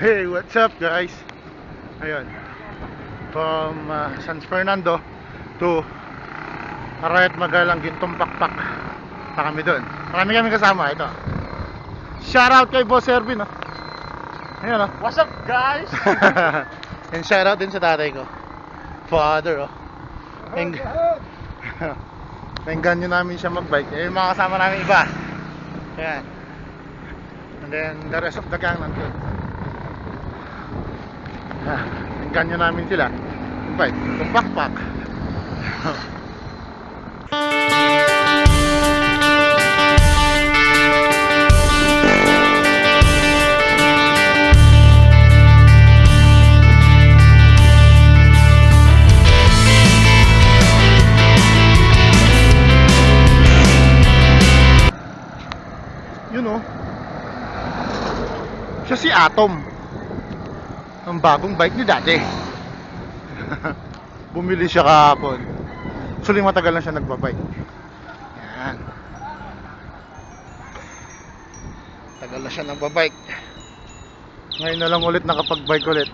Hey, what's up guys? Ayun, from San Fernando to Arayat Magalang, Gintong Pakpak na kami doon. Marami kami kasama. Ito, shout out kay Boss Ervin, oh. Ayun, oh. What's up, guys? And shout out din sa tatay ko, father, oh. Penggan nyo namin siya magbike. Eh, yung mga kasama namin iba. Ayan. And then the rest of the gang nandun. Penggan nyo namin sila magbike. Itong backpack. Yun, oh. Siya si Atom. Ang bagong bike ni dati. Bumili siya kahapon. Actually, matagal na siya nagbabike. Yan. Tagal na siya nagbabike. Ngayon na lang ulit nakapag-bike ulit.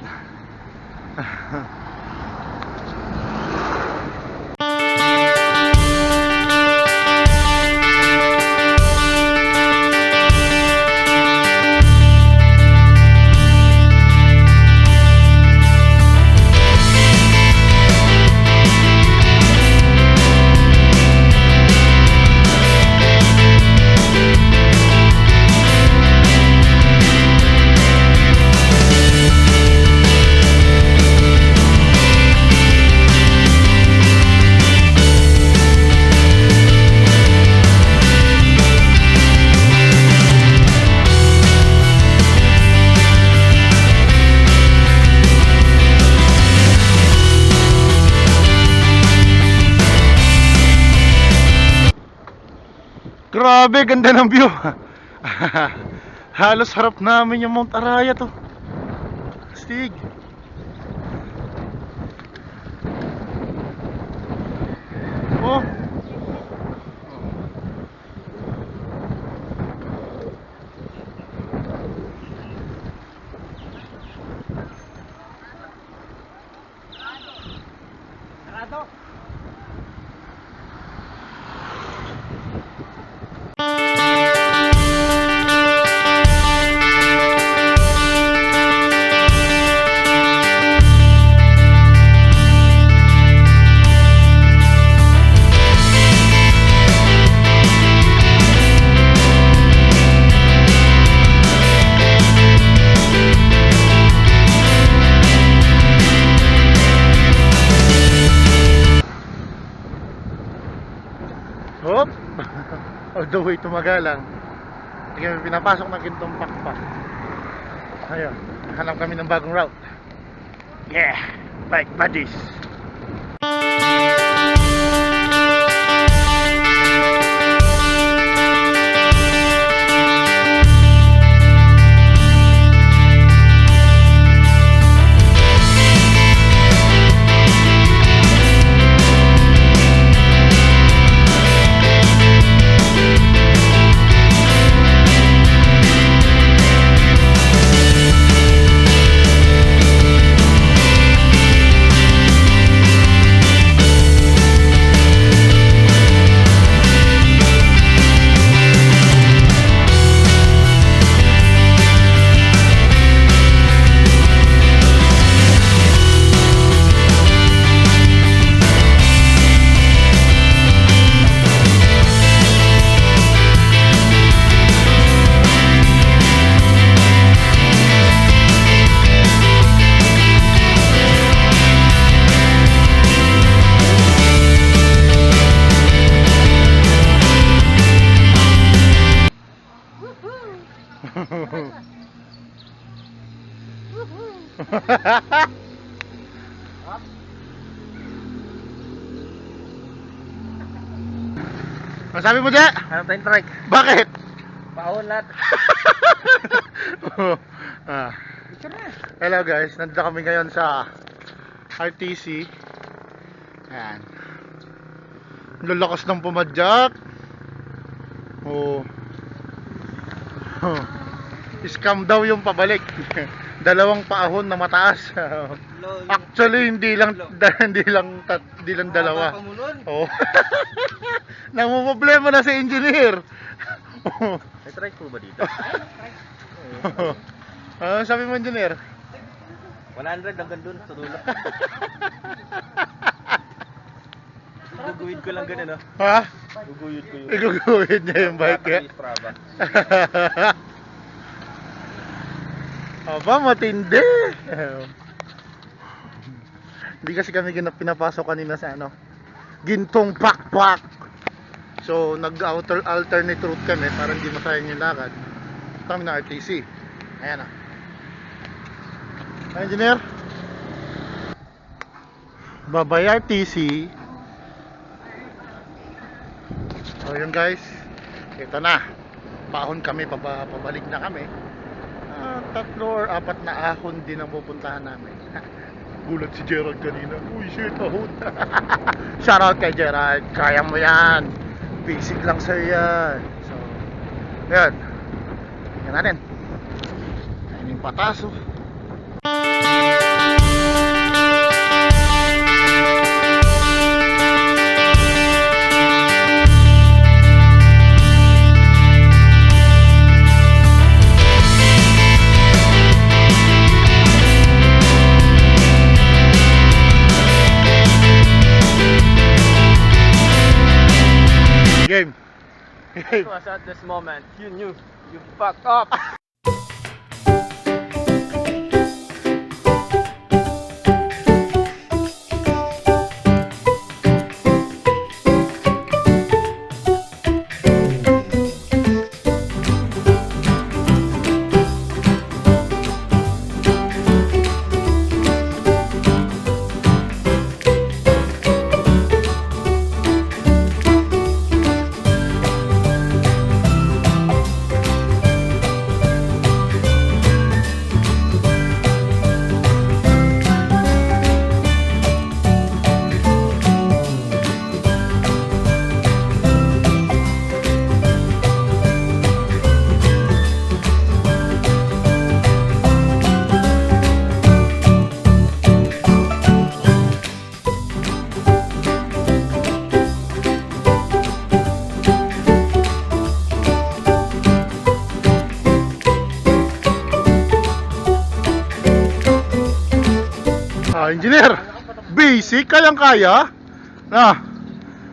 Grabe, ganda ng view. Halos harap namin yung Mount Arayat, to. Stig. Oh. Sarado. Hop. All the way to Magalang. Hindi kami pinapasok ng Gintong Pakpak. Ayun, hanap kami ng bagong route. Yeah, bike buddies. Masabi mo, Je? Hanap tayong trike. Bakit? Paon lahat. Picture na. Hello guys, nandito kami ngayon sa RTC. Ayan. Lulakas ng pumadyak. Oh. Scam daw yung pabalik. Dalawang paahon na mataas. Actually, hindi lang dalawa. Oh. Namumblema na si engineer. May trike po ba dito? Ano sabi mo, engineer? 100 hanggang dun sa dulo. Guguhid ko lang ganun, no? Ha? Guguhid ko yun. Iguguhid niya yung bike eh. Strava. Aba, matindi. Hindi kasi kami pinapasok kanina sa ano, Gintong Pakpak. So, alternate route kami para hindi masayang yung lakad. Kami na RTC. Ayan na. Engineer? Babay RTC. So, yun guys. Ito na. Paahon kami, pabalik na kami. 3 or 4 na ahon din ang pupuntahan namin. Gulat si Gerald kanina. Uy, shit, ahon. Shoutout kay Gerald. Kaya mo yan. Basic lang sa'yo yan. So, yan. Tingnan natin. Ayun yung pataso. Game. It was at this moment you knew you fucked up. Engineer, basic, kayang-kaya. Na.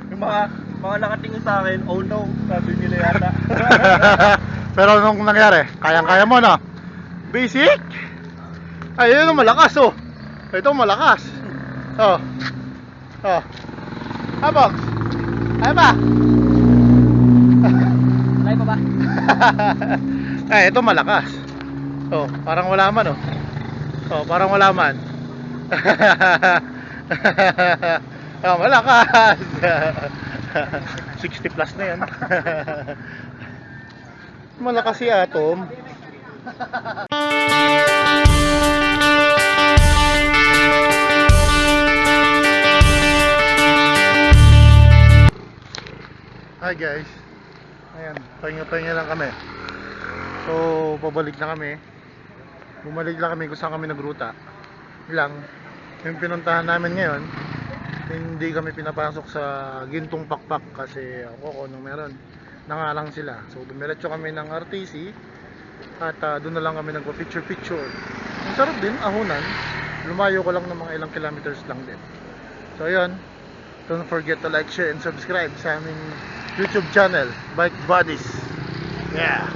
Yung mga nakatingin sa akin, oh no, sabi nila yata. Pero nung nangyari, kayang-kaya mo na. Basic? Ay, yun ang malakas oh. Ito malakas. Oh. Oh. Abox. Ay ba? Live pa ba? Ay, ito malakas. Oh, parang wala man oh. Oh, parang wala man. Oh, malakas. 60 plus na yan. Malakas si Atom. Hi guys. Ayan, pahinga-pahinga lang kami. So, pabalik na kami. Bumalik lang kami kung saan kami nagruta. Lang, yung pinuntahan namin ngayon, hindi kami pinapasok sa Gintong Pakpak kasi ako nung meron nangalang sila. So, dumiretso kami ng RTC at doon na lang kami nagpa-picture-picture. Ang sarap din, ahunan. Lumayo ko lang ng mga ilang kilometers lang din. So, ayun. Don't forget to like, share, and subscribe sa aming YouTube channel, Bike Buddies. Yeah!